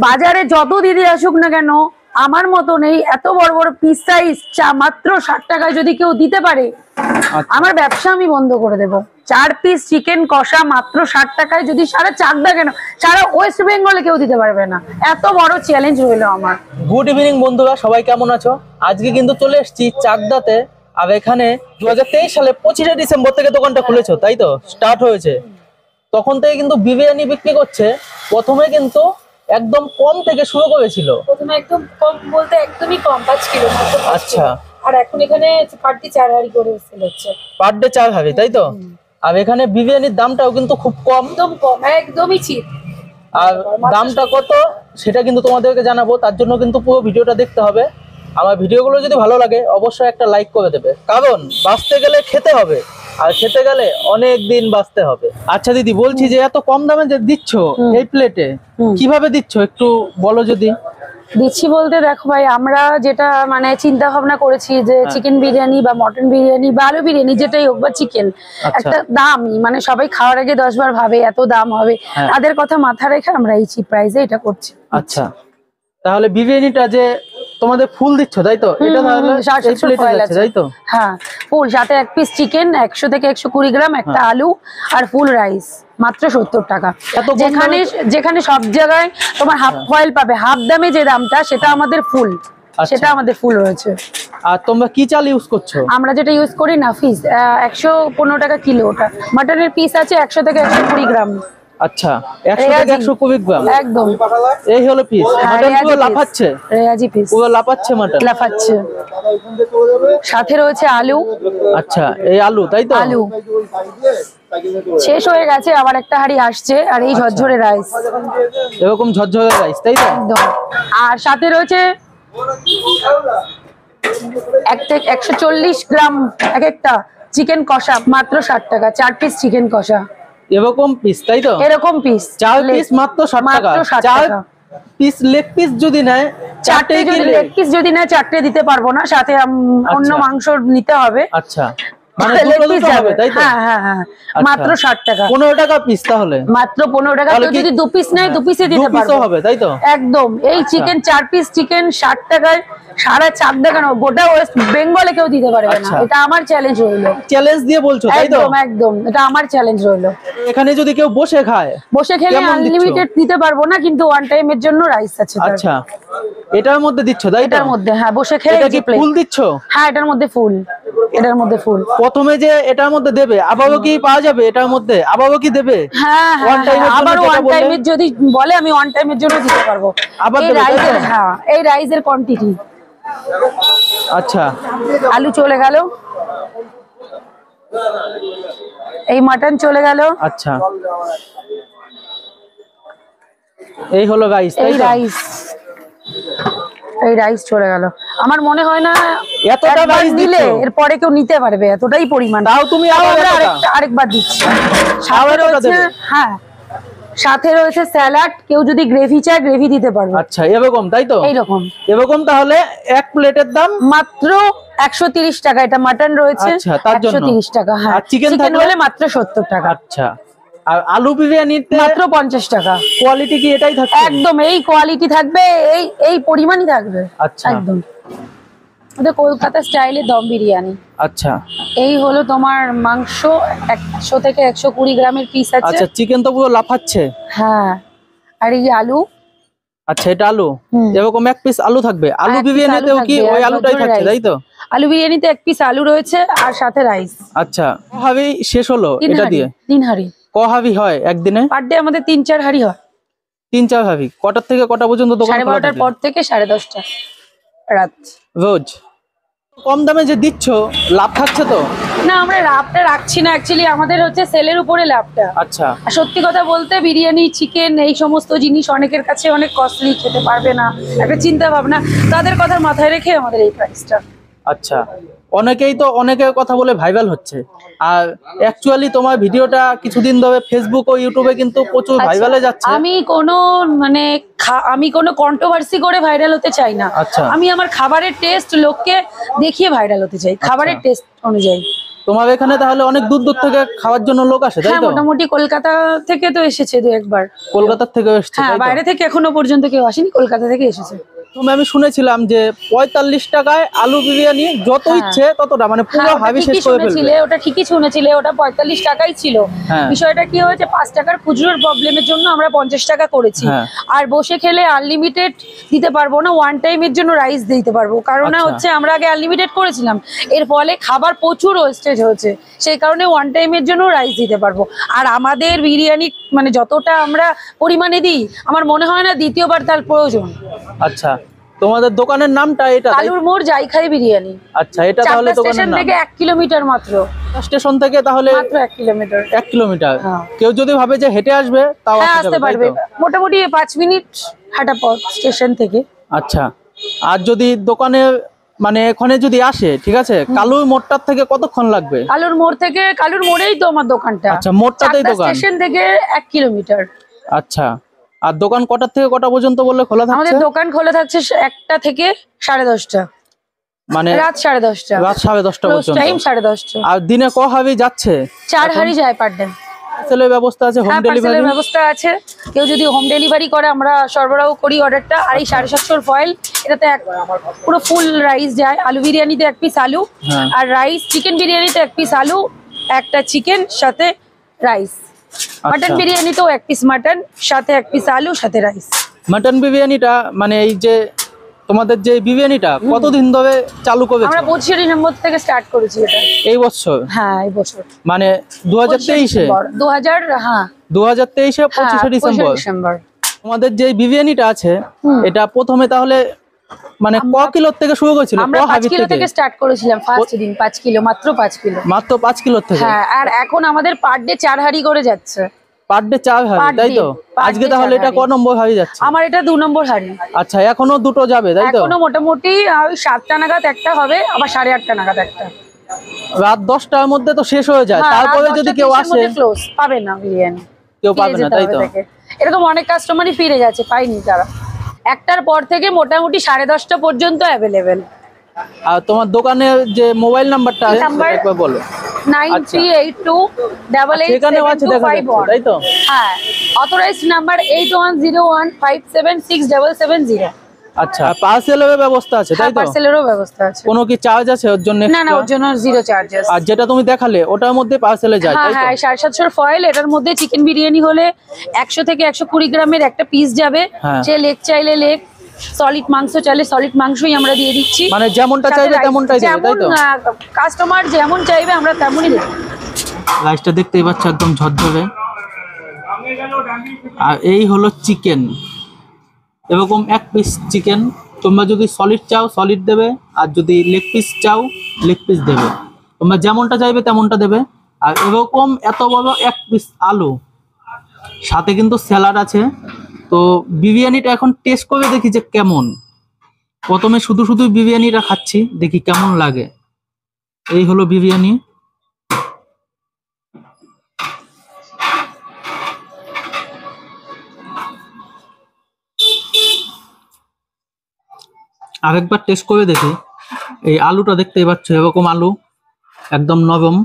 বাজারে যত দিদি আসুক না কেন আমার মতো নেই এত বড় বড় পিস সাইজ মাত্র 60 টাকায় যদি কেউ দিতে পারে আমার ব্যবসা আমি বন্ধ করে দেবো। 4 পিস চিকেন কষা মাত্র 60 টাকায় যদি সারা চাকদা কেন সারা ওয়েস্ট বেঙ্গলে কেউ দিতে পারবে না, এত বড় চ্যালেঞ্জ হইলো আমার। গুড ইভিনিং বন্ধুরা, সবাই কেমন আছো? আজকে কিন্তু চলে এসেছি চাকদাতে। আর এখানে 2023 সালে 25শে ডিসেম্বর থেকে দোকানটা খুলেছো, তাই তো? স্টার্ট হয়েছে তখন থেকে কিন্তু বিরিয়ানি বিক্রি করছে। প্রথমে কিন্তু একদম কম থেকে শুরু করেছিল, প্রথমে একদম কম বলতে একদমই কম 5 কিলো। আচ্ছা, আর এখন এখানে পার ডে 4 হাঁড়ি করে সেল হচ্ছে। পার ডে 4 হাঁড়ি, তাই তো? আর এখানে বিরিয়ানির দামটাও কিন্তু খুব কম, একদম কম, একদমই চিপ। আর দামটা কত সেটা কিন্তু তোমাদেরকে জানাবো, তার জন্য কিন্তু পুরো ভিডিওটা দেখতে হবে। আমার ভিডিওগুলো যদি ভালো লাগে অবশ্যই একটা লাইক করে দেবে, কারণ বাঁচতে গেলে খেতে হবে, আর খেতে গেলে অনেক দিন বাঁচতে হবে। আচ্ছা দিদি, বলছি যে এত কম দামে যে দিচ্ছ এই প্লেটে, কিভাবে দিচ্ছ একটু বলো যদি। দিচ্ছি বলতে দেখো ভাই, আমরা যেটা মানে চিন্তা ভাবনা করেছি যে চিকেন বিরিয়ানি বা মটন বিরিয়ানি বা আলু বিরিয়ানি যেটাই হোক বা চিকেন, একটা দামই মানে সবাই খাওয়ার আগে 10 বার ভাবে এত দাম হবে, তাদের কথা মাথা রেখে আমরা এই চিপ প্রাইসে এটা করছি। আচ্ছা, তাহলে বিরিয়ানিটা যে তোমাদের ফুল দিচ্ছ, তাই তো? এটা তাহলে তাই তো? হ্যাঁ, ফুল সাথে 1 পিস চিকেন 100 থেকে 120 গ্রাম, একটা আলু আর ফুল রাইস মাত্র 70 টাকা। যেখানে যেখানে সব জায়গায় তোমার হাফ ফয়েল পাবে, হাফ দামে যে দামটা সেটা আমাদের ফুল, সেটা আমাদের ফুল রয়েছে। আর তোমরা কি চাল ইউজ করছো? আমরা যেটা ইউজ করি নাফিস, 115 টাকা কিলো। ওটা মাটনের পিস আছে 100 থেকে 120 গ্রাম। আচ্ছা, 100 থেকে 120 গ্রাম একদম। এই হলো পিস। মাটন পুরো লাফাচ্ছে, রেয়াজি পিস পুরো লাফাচ্ছে, মাটন লাফাচ্ছে। সাথে রয়েছে আলু। আচ্ছা, এই আলু, তাই তো? আলু শেষ হয়ে গেছে, আবার একটা হাঁড়ি আসছে। আর এই ঝরঝরে রাইস, এরকম ঝরঝরে রাইস, তাই তো? একদম। আর সাথে রয়েছে 140 গ্রাম এক একটা চিকেন কষা মাত্র 60 টাকা। 4 পিস চিকেন কষা এরকম পিস, তাই তো? এরকম পিস 4 পিস মাত্র 60 টাকা। 4 পিস লেগ পিস যদি নেয়, 4টে লেগ পিস যদি নেয় 4টে দিতে পারবো না, সাথে অন্য মাংস নিতে হবে। আচ্ছা, মানে দুটো হবে, তাই তো? হ্যাঁ হ্যাঁ হ্যাঁ, মাত্র 60 টাকা। 15 টাকা পিস, তাহলে মাত্র 15 টাকা। যদি 2 পিস নেয় 2 পিসে দিতে পারবো, হবে, তাই তো? একদম। এই চিকেন 4 পিস চিকেন 60 টাকায় সারা চাকদা কেন গোটা ওয়েস্ট বেঙ্গলে কেউ দিতে পারবে না। এটা আমার চ্যালেঞ্জ রইলো। চ্যালেঞ্জ দিয়ে বলছো, তাই তো? একদম একদম, এটা আমার চ্যালেঞ্জ রইলো। এখানে যদি কেউ বসে খায়, বসে খেলে আনলিমিটেড দিতে পারবো না, কিন্তু ওয়ান টাইমের জন্য রাইস আছে। আচ্ছা, এটার মধ্যে দিচ্ছ, তাই তো? এটার মধ্যে, হ্যাঁ, বসে খেলে এটা কি ফুল দিচ্ছ? হ্যাঁ, এটার মধ্যে ফুল, এটার মধ্যে ফুল। প্রথমে যে এটার মধ্যে দেবে, আবারও কি পাওয়া যাবে এটার মধ্যে? আবারও কি দেবে? হ্যাঁ, আবার ওয়ান টাইমের যদি বলে আমি ওয়ান টাইমের জন্য দিতে পারবো। এই রাইসের, হ্যাঁ, এই রাইসের কোয়ান্টিটি। আচ্ছা, আলু চলে গেল, এই মাটন চলে গেল। আচ্ছা, এই হলো রাইস, এই রাইস, এই রাইস চলে গেল। আমার মনে হয় না এতটা রাইস দিলে এরপরে কেউ নিতে পারবে, এতটাই পরিমাণ। তাও তুমি আরেকবার দিচ্ছি। সাথে রয়েছে, হ্যাঁ, সাথে রয়েছে স্যালাড। কেউ যদি গ্রেভি চায় গ্রেভি দিতে পারবে। আচ্ছা, এরকম, তাই তো? এইরকম এরকম। তাহলে এক প্লেটের দাম মাত্র 130 টাকা। এটা মাটন রয়েছে 130 টাকা। হ্যাঁ, চিকেন হলে মাত্র 70 টাকা। আচ্ছা, আর আলু বিরিয়ানিতে মাত্র 50 টাকা। কোয়ালিটি কি এটাই থাকবে? একদম এই কোয়ালিটি থাকবে, এই পরিমাণই থাকবে। আচ্ছা, একদম। এটা কলকাতা স্টাইলে দম বিরিয়ানি। আচ্ছা, এই হলো তোমার মাংস 100 থেকে 120 গ্রামের পিস আছে। আচ্ছা, চিকেন তো পুরো লাফাচ্ছে। হ্যাঁ, আর এই আলু। আচ্ছা, এটা আলু, এরকম 1 পিস আলু থাকবে। আলু বিরিয়ানিতেও কি ওই আলুটাই থাকছে, তাই তো? আলু বিরিয়ানিতে 1 পিস আলু রয়েছে আর সাথে রাইস। আচ্ছা, হাবি শেষ হলো এটা দিয়ে? 3 হাঁড়ি। ক হাবি হয় একদিনে? পার ডে আমাদের 3-4 হাঁড়ি হয়। 3-4 হাবি। কটার থেকে কটা পর্যন্ত দোকান খোলা থাকে? 12:30টার পর থেকে 10:30টা রাত। রোজ কম দামে যে দিচ্ছ, লাভ থাকছে তো? না, আমরা লাভটা রাখছি না, অ্যাকচুয়ালি আমাদের হচ্ছে সেলের উপরে লাভটা। আচ্ছা, আর সত্যি কথা বলতে বিরিয়ানি, চিকেন, এই সমস্ত জিনিস অনেকের কাছে অনেক কস্টলি, খেতে পারবে না, একটা চিন্তা ভাবনা, তাদের কথা মাথায় রেখে আমাদের এই প্রাইসটা। আচ্ছা, অনেকেই তো অনেকের কথা বলে ভাইরাল হচ্ছে। আর অ্যাকচুয়ালি তোমার ভিডিওটা কিছুদিন ধরে ফেসবুক ও ইউটিউবে কিন্তু প্রচুর ভাইরালে যাচ্ছে। আমি কোনো কন্ট্রোভার্সি করে ভাইরাল হতে চাই না। আচ্ছা, আমি আমার খাবারের টেস্ট লোককে দেখিয়ে ভাইরাল হতে চাই, খাবারের টেস্ট অনুযায়ী। তোমার এখানে তাহলে অনেক দূর দূর থেকে খাওয়ার জন্য লোক আসে, তাই হ্যাঁ তো? মোটামুটি কলকাতা থেকে তো এসেছে দু একবার। কলকাতার থেকে এসছে, হ্যাঁ তাই তো? বাইরে থেকে এখনো পর্যন্ত কেউ আসেনি, কলকাতা থেকে এসেছে। তুমি, আমি শুনেছিলাম যে 45 টাকায় আলু বিরিয়ানি যত হ্যাঁ। ইচ্ছে ততটা, মানে পুরো হ্যাঁ, ওটা হাবি শেষ ঠিকই করে শুনেছিলে, ফেলবে। ওটা ঠিকই শুনেছিলে, ওটা 45 টাকাই ছিল। হ্যাঁ। বিষয়টা কি হয়েছে, 5 টাকার খুচরোর প্রবলেমের জন্য আমরা 50 টাকা করেছি। হ্যাঁ। আর বসে খেলে আনলিমিটেড দিতে পারবো না, ওয়ান টাইমের জন্য রাইস দিতে পারবো, কারণ আচ্ছা। হচ্ছে আমরা আগে আনলিমিটেড করেছিলাম, এর ফলে খাবার প্রচুর ওয়েস্টেজ হয়েছে, সেই কারণে ওয়ান টাইমের জন্য রাইস দিতে পারবো। আর আমাদের বিরিয়ানি মানে যতটা আমরা পরিমাণে দিই, আমার মনে হয় না দ্বিতীয়বার তার প্রয়োজন। আচ্ছা, তোমাদের দোকানের নামটা এটা, তাই? কালুর মোড় যাই খাই বিরিয়ানি। আচ্ছা, এটা তাহলে চাকদা দোকানের স্টেশন নাম। থেকে 1 কিলোমিটার মাত্র। স্টেশন থেকে তাহলে মাত্র 1 কিলোমিটার। 1 কিলোমিটার। হ্যাঁ। কেউ যদি ভাবে যে হেঁটে আসবে তাও হ্যাঁ আসতে আসতে যাবে, তাই পারবে, তো? মোটামুটি 5 মিনিট হাঁটা পথ স্টেশন থেকে। আচ্ছা, আর যদি দোকানে মানে এখানে যদি আসে, ঠিক আছে, কালুর মোড়টার থেকে কতক্ষণ লাগবে? কালুর মোড় থেকে, কালুর মোড়েই তো আমার দোকানটা। আচ্ছা, মোড়টাতেই চাকদা দোকান। স্টেশন থেকে 1 কিলোমিটার। আচ্ছা, আর দোকান কটার থেকে কটা পর্যন্ত বললে খোলা আমাদের থাকছে? দোকান খোলা থাকছে 1টা থেকে 10:30টা, মানে রাত 10:30টা। রাত 10:30টা ক্লোজ পর্যন্ত। টাইম 10:30টা। আর দিনে ক হাবি যাচ্ছে? 4 হাঁড়ি যায় পার ডে। পার্সেলের ব্যবস্থা আছে, হোম হ্যাঁ ডেলিভারি? পার্সেলের ব্যবস্থা আছে, কেউ যদি হোম ডেলিভারি করে আমরা সরবরাহ করি অর্ডারটা। আর এই 750 ফয়েল, এটাতে পুরো ফুল রাইস যায়। আলু বিরিয়ানিতে 1 পিস আলু, হ্যাঁ। আর রাইস চিকেন বিরিয়ানিতে 1 পিস আলু, একটা চিকেন সাথে রাইস। মাটন বিরিয়ানিতেও 1 পিস মাটন সাথে 1 পিস আলু সাথে রাইস। মাটন বিরিয়ানিটা মানে এই যে তোমাদের যে বিরিয়ানিটা কতদিন ধরে চালু করেছো? আমরা 25 ডিসেম্বর থেকে স্টার্ট করেছি এটা। এই বছর? হ্যাঁ এই বছর মানে 2023-এ? 2000, হ্যাঁ 2023-এ 25 ডিসেম্বর। ডিসেম্বর। তোমাদের যে বিরিয়ানিটা আছে এটা প্রথমে তাহলে মানে ক কিলো থেকে শুরু করেছিল? আমরা ক 5 হাবি কিলো থেকে? থেকে স্টার্ট করেছিলাম ফার্স্ট দিন, 5 কিলো, মাত্র 5 কিলো। মাত্র 5 কিলো থেকে? হ্যাঁ, আর এখন আমাদের পার ডে 4 হাঁড়ি করে যাচ্ছে। পার ডে 4 হাবি, Per তাই তো? day, per আজকে day তাহলে 4 এটা ক হাঁড়ি। নম্বর হাবি যাচ্ছে? আমার এটা 2 নম্বর হাঁড়ি। আচ্ছা, এখনো দুটো যাবে, তাই তো? এখনো মোটামুটি ওই 7টা নাগাদ একটা হবে, আবার 8:30টা নাগাদ একটা। রাত 10টার মধ্যে তো শেষ হয়ে যায়, হ্যাঁ, তারপরে রাত যদি 10টা কেউ 30-এর আসে মধ্যে ক্লোজ পাবে না বিরিয়ানি, কেউ পাবে ফিরে না, যেতে তাই হবে তো? তাকে। এরকম অনেক কাস্টমারই ফিরে গেছে, পাইনি তারা। 1টার পর থেকে মোটামুটি 10:30টা পর্যন্ত অ্যাভেলেবেল। আর তোমার দোকানের যে মোবাইল নাম্বারটা আছে নাম্বার সেটা একবার বলো। 9382887251। সেখানেও আছে, দেখা যাচ্ছে, তাই তো? হ্যাঁ, অথরাইজড নাম্বার 810157767770। আচ্ছা, পার্সেলের ব্যবস্থা আছে, তাই হ্যাঁ তো? পার্সেলেরও ব্যবস্থা আছে। কোনো কি চার্জ আছে ওর জন্য? না না, ওর জন্য জিরো চার্জেস। আর যেটা তুমি দেখালে ওটার মধ্যে পার্সেলে যায়, হ্যাঁ তাই তো? হ্যাঁ, 750 ফয়েল, এটার মধ্যে চিকেন বিরিয়ানি হলে 100 থেকে 120 গ্রামের একটা পিস যাবে। হ্যাঁ। সে লেগ চাইলে লেগ, সলিড মাংস চাইলে সলিড মাংসই আমরা দিয়ে দিচ্ছি। মানে যেমনটা সাথে চাইবে rice, তেমনটাই দেবে, তাই তো? কাস্টমার যেমন চাইবে আমরা তেমনই দেবো। রাইসটা দেখতেই পাচ্ছ একদম ঝরঝরে। আর এই হলো চিকেন, এরকম 1 পিস চিকেন। তোমরা যদি সলিড চাও সলিড দেবে, আর যদি লেগ পিস চাও লেগ পিস দেবে। তোমরা যেমনটা চাইবে তেমনটা দেবে। আর এরকম এত বড় 1 পিস আলু, সাথে কিন্তু স্যালাড আছে। তো বিরিয়ানিটা এখন টেস্ট করে দেখি যে কেমন। প্রথমে শুধু শুধু বিরিয়ানিটা খাচ্ছি, দেখি কেমন লাগে। এই হলো বিরিয়ানি। আরেকবার টেস্ট করে দেখি। এই আলুটা দেখতেই পাচ্ছ, এরকম আলু, একদম নরম।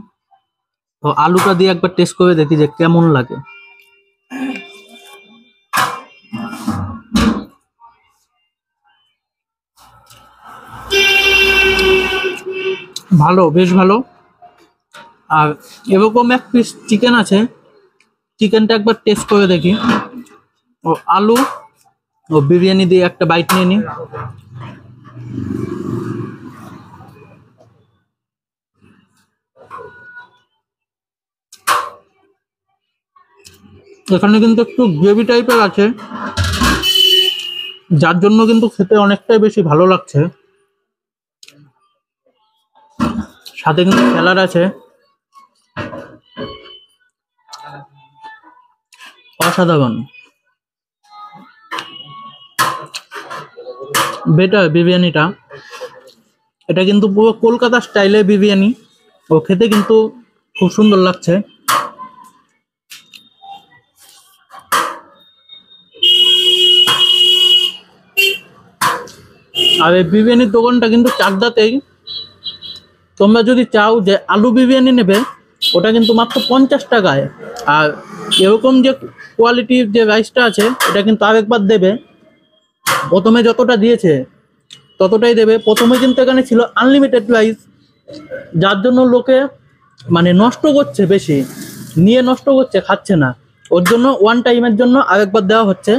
তো আলুটা দিয়ে একবার টেস্ট করে দেখি যে কেমন লাগে। ভালো, বেশ ভালো। আর এরকম 1 পিস চিকেন আছে, চিকেনটা একবার টেস্ট করে দেখি। ও আলু ও বিরিয়ানি দিয়ে একটা বাইট নিয়ে নিই। এখানে কিন্তু একটু গ্রেভি টাইপের আছে, যার জন্য কিন্তু খেতে অনেকটাই বেশি ভালো লাগছে। সাথে কিন্তু স্যালাড আছে, অসাধারণ। বেটার বিরিয়ানিটা। এটা কিন্তু পুরো কলকাতা স্টাইলের বিরিয়ানি, ও খেতে কিন্তু খুব সুন্দর লাগছে। আর এই বিরিয়ানির দোকানটা কিন্তু চাকদাতেই। তোমরা যদি চাও যে আলু বিরিয়ানি নেবে, ওটা কিন্তু মাত্র 50 টাকায়। আর এরকম যে কোয়ালিটির যে রাইসটা আছে এটা কিন্তু আরেকবার দেবে, প্রথমে যতটা দিয়েছে ততটাই দেবে। প্রথমে কিন্তু এখানে ছিল আনলিমিটেড রাইস, যার জন্য লোকে মানে নষ্ট করছে, বেশি নিয়ে নষ্ট করছে, খাচ্ছে না। ওর জন্য ওয়ান টাইমের জন্য আরেকবার দেওয়া হচ্ছে।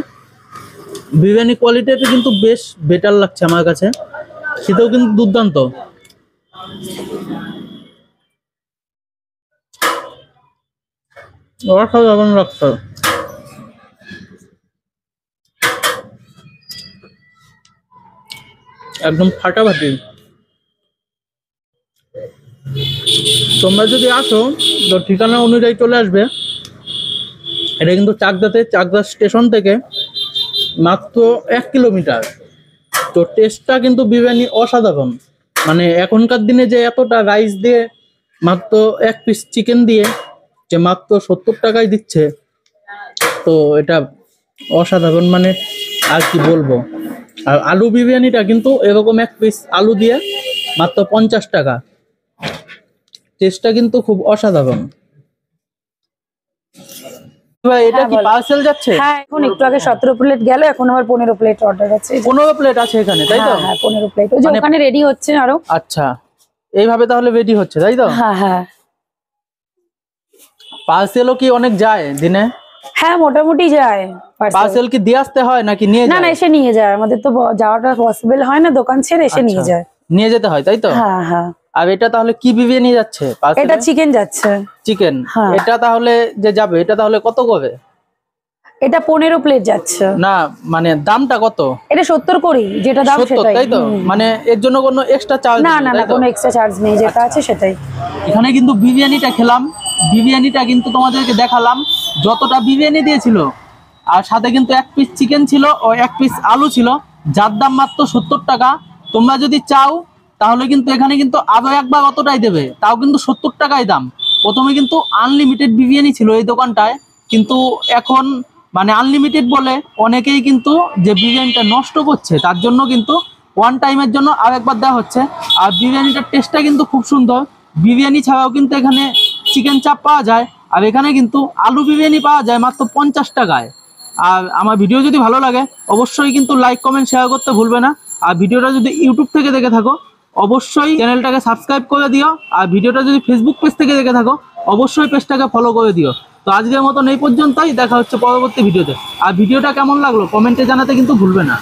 বিরিয়ানি কোয়ালিটিটা কিন্তু বেশ বেটার লাগছে আমার কাছে, সেটাও কিন্তু দুর্দান্ত। অসাধারণ লাগছে, একদম ফাটাফাটি। তোমরা যদি আসো তো ঠিকানা অনুযায়ী চলে আসবে। এটা কিন্তু চাকদা স্টেশন থেকে মাত্র 1 কিলোমিটার। তো টেস্টটা কিন্তু বিরিয়ানি অসাধারণ। মানে এখনকার দিনে যে এতটা রাইস দিয়ে মাত্র 1 পিস চিকেন দিয়ে যে মাত্র 70 টাকায় দিচ্ছে, তো এটা অসাধারণ, মানে আর কি বলবো। আর আলু বিরিয়ানিটা কিন্তু এরকম 1 পিস আলু দিয়ে মাত্র 50 টাকা। টেস্টটা কিন্তু খুব অসাধারণ। ভাই এটা হ্যাঁ, কি বলো। পার্সেল যাচ্ছে? হ্যাঁ, এখন একটু আগে 17 প্লেট গেল, এখন আবার 15 প্লেট অর্ডার আছে। 15 প্লেট আছে এখানে, তাই তো? হ্যাঁ হ্যাঁ, 15 প্লেট ওই যে মানে- ওখানে রেডি হচ্ছে আরো। আচ্ছা, এইভাবে তাহলে রেডি হচ্ছে, তাই তো? হ্যাঁ হ্যাঁ পার্সেলও কি অনেক যায় দিনে? হ্যাঁ, মোটামুটি যায় parcel। পার্সেল কি দিয়ে আসতে হয় নাকি নিয়ে না যায়? না, এসে নিয়ে যায়, আমাদের তো যাওয়াটা পসিবল হয় না, দোকান ছেড়ে এসে নিয়ে আচ্ছা, যায়। নিয়ে যেতে হয়, তাই তো? হ্যাঁ হ্যাঁ, আর এটা তাহলে কি বিরিয়ানি যাচ্ছে এটা পার্সেলে? চিকেন যাচ্ছে। চিকেন। হ্যাঁ। এটা তাহলে যে যাবে এটা তাহলে কত করে? এটা 15 প্লেট যাচ্ছে। না মানে দামটা কত? এটা 70 করি, যেটা দাম 70, সেটাই। তাই তো? মানে এর জন্য কোনো এক্সট্রা চার্জ না নেই, না না, তাই তো? কোনো এক্সট্রা চার্জ নেই, যেটা আছে সেটাই। এখানে কিন্তু বিরিয়ানিটা খেলাম, বিরিয়ানিটা কিন্তু তোমাদেরকে দেখালাম যতটা বিরিয়ানি দিয়েছিল, আর সাথে কিন্তু 1 পিস চিকেন ছিল ও 1 পিস আলু ছিল, যার দাম মাত্র 70 টাকা। তোমরা যদি চাও তাহলে কিন্তু এখানে কিন্তু আরো একবার অতটাই দেবে, তাও কিন্তু 70 টাকাই দাম। প্রথমে কিন্তু আনলিমিটেড বিরিয়ানি ছিল এই দোকানটায়, কিন্তু এখন মানে আনলিমিটেড বলে অনেকেই কিন্তু যে বিরিয়ানিটা নষ্ট করছে, তার জন্য কিন্তু ওয়ান টাইমের জন্য আরেকবার দেওয়া হচ্ছে। আর বিরিয়ানিটার টেস্টটা কিন্তু খুব সুন্দর। বিরিয়ানি ছাড়াও কিন্তু এখানে চিকেন চাপ পাওয়া যায়, আর এখানে কিন্তু আলু বিরিয়ানি পাওয়া যায় মাত্র 50 টাকায়। আর আমার ভিডিও যদি ভালো লাগে অবশ্যই কিন্তু লাইক কমেন্ট শেয়ার করতে ভুলবে না। আর ভিডিওটা যদি ইউটিউব থেকে দেখে থাকো অবশ্যই চ্যানেলটাকে সাবস্ক্রাইব করে দিও। আর ভিডিওটা যদি ফেসবুক পেজ থেকে দেখে থাকো অবশ্যই পেজটাকে ফলো করে দিও। তো আজকের মতন এই পর্যন্তই, দেখা হচ্ছে পরবর্তী ভিডিওতে। আর ভিডিওটা কেমন লাগলো কমেন্টে জানাতে কিন্তু ভুলবে না।